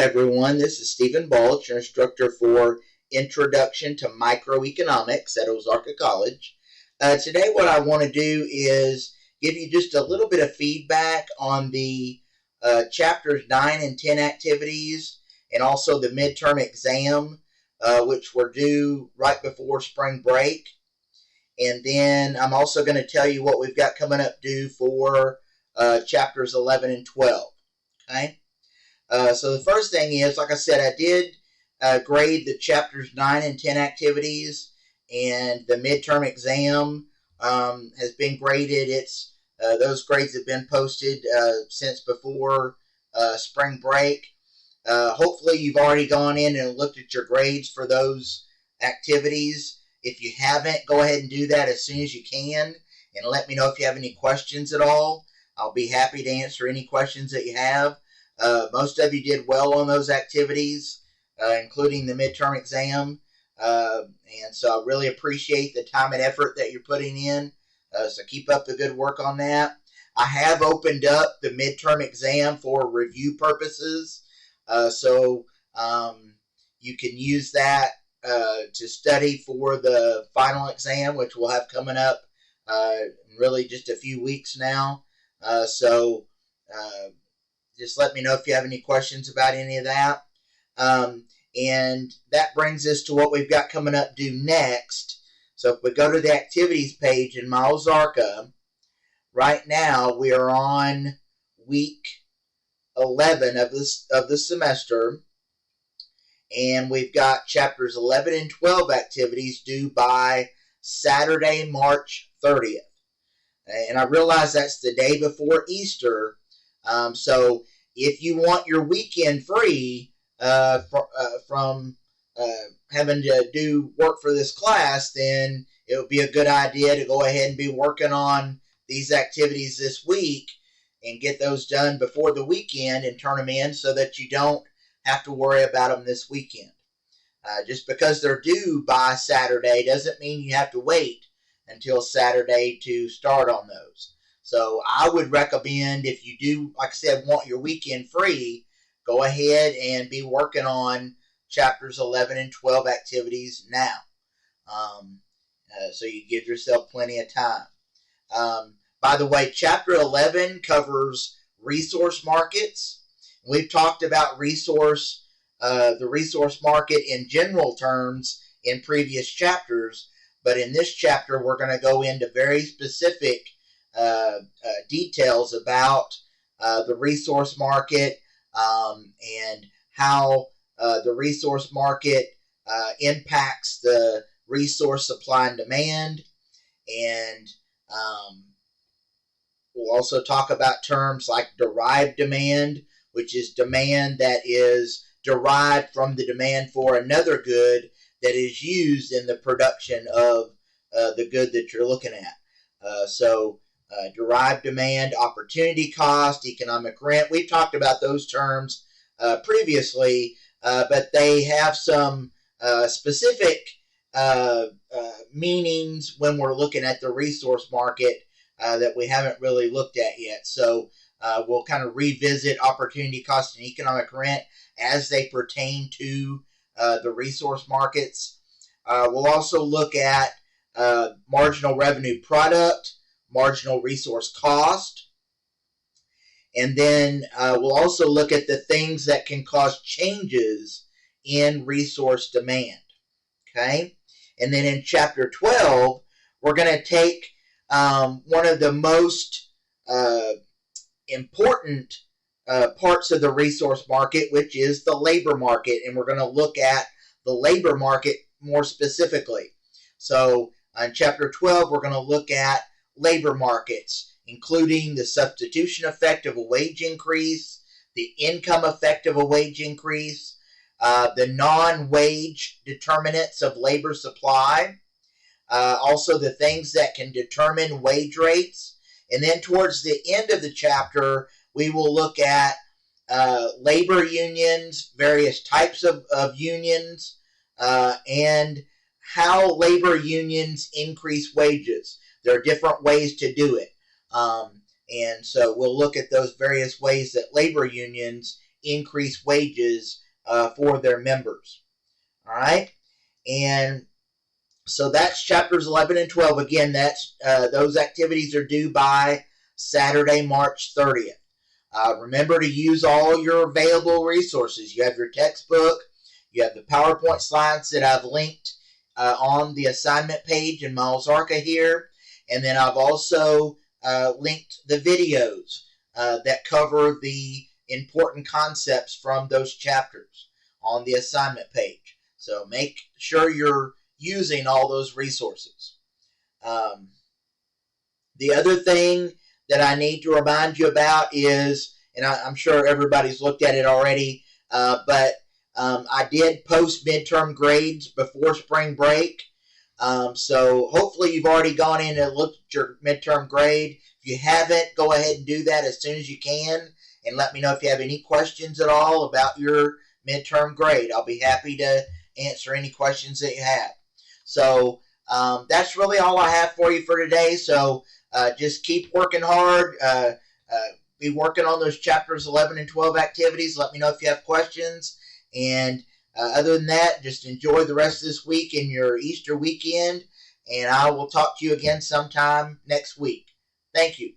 everyone. This is Stephen Balch, your instructor for Introduction to Microeconomics at Ozarka College. Today what I want to do is give you just a little bit of feedback on the chapters 9 and 10 activities and also the midterm exam, which were due right before spring break. And then I'm also going to tell you what we've got coming up due for chapters 11 and 12. Okay. So the first thing is, like I said, I did grade the chapters 9 and 10 activities, and the midterm exam has been graded. Those grades have been posted since before spring break. Hopefully you've already gone in and looked at your grades for those activities. If you haven't, go ahead and do that as soon as you can, and let me know if you have any questions at all. I'll be happy to answer any questions that you have. Most of you did well on those activities, including the midterm exam, and so I really appreciate the time and effort that you're putting in, so keep up the good work on that. I have opened up the midterm exam for review purposes, so you can use that to study for the final exam, which we'll have coming up in really just a few weeks now. Just let me know if you have any questions about any of that. And that brings us to what we've got coming up due next. So if we go to the activities page in my Ozarka, right now we are on week 11 of the semester. And we've got chapters 11 and 12 activities due by Saturday, March 30th. And I realize that's the day before Easter. So if you want your weekend free from having to do work for this class, then it would be a good idea to go ahead and be working on these activities this week and get those done before the weekend and turn them in so that you don't have to worry about them this weekend. Just because they're due by Saturday doesn't mean you have to wait until Saturday to start on those. So I would recommend, if you do, like I said, want your weekend free, go ahead and be working on chapters 11 and 12 activities now. So you give yourself plenty of time. By the way, chapter 11 covers resource markets. We've talked about the resource market in general terms in previous chapters, but in this chapter we're going to go into very specific details about the resource market and how the resource market impacts the resource supply and demand. And we'll also talk about terms like derived demand, which is demand that is derived from the demand for another good that is used in the production of the good that you're looking at. So derived demand, opportunity cost, economic rent. We've talked about those terms previously, but they have some specific meanings when we're looking at the resource market that we haven't really looked at yet. So we'll kind of revisit opportunity cost and economic rent as they pertain to the resource markets. We'll also look at marginal revenue product, marginal resource cost, and then we'll also look at the things that can cause changes in resource demand. Okay, and then in chapter 12, we're going to take one of the most important parts of the resource market, which is the labor market, and we're going to look at the labor market more specifically. So in chapter 12, we're going to look at labor markets, including the substitution effect of a wage increase, the income effect of a wage increase, the non-wage determinants of labor supply, also the things that can determine wage rates. And then towards the end of the chapter, we will look at labor unions, various types of unions, and how labor unions increase wages. There are different ways to do it. And so we'll look at those various ways that labor unions increase wages for their members. All right, and so that's chapters 11 and 12. Again, that's those activities are due by Saturday, March 30th. Remember to use all your available resources. You have your textbook, you have the PowerPoint slides that I've linked on the assignment page in Miles Arca here, and then I've also linked the videos that cover the important concepts from those chapters on the assignment page. So make sure you're using all those resources. The other thing that I need to remind you about is, and I'm sure everybody's looked at it already, but I did post midterm grades before spring break. So hopefully you've already gone in and looked at your midterm grade. If you haven't, go ahead and do that as soon as you can, and let me know if you have any questions at all about your midterm grade. I'll be happy to answer any questions that you have. So that's really all I have for you for today. So just keep working hard. Be working on those chapters 11 and 12 activities. Let me know if you have questions. And other than that, just enjoy the rest of this week and your Easter weekend. And I will talk to you again sometime next week. Thank you.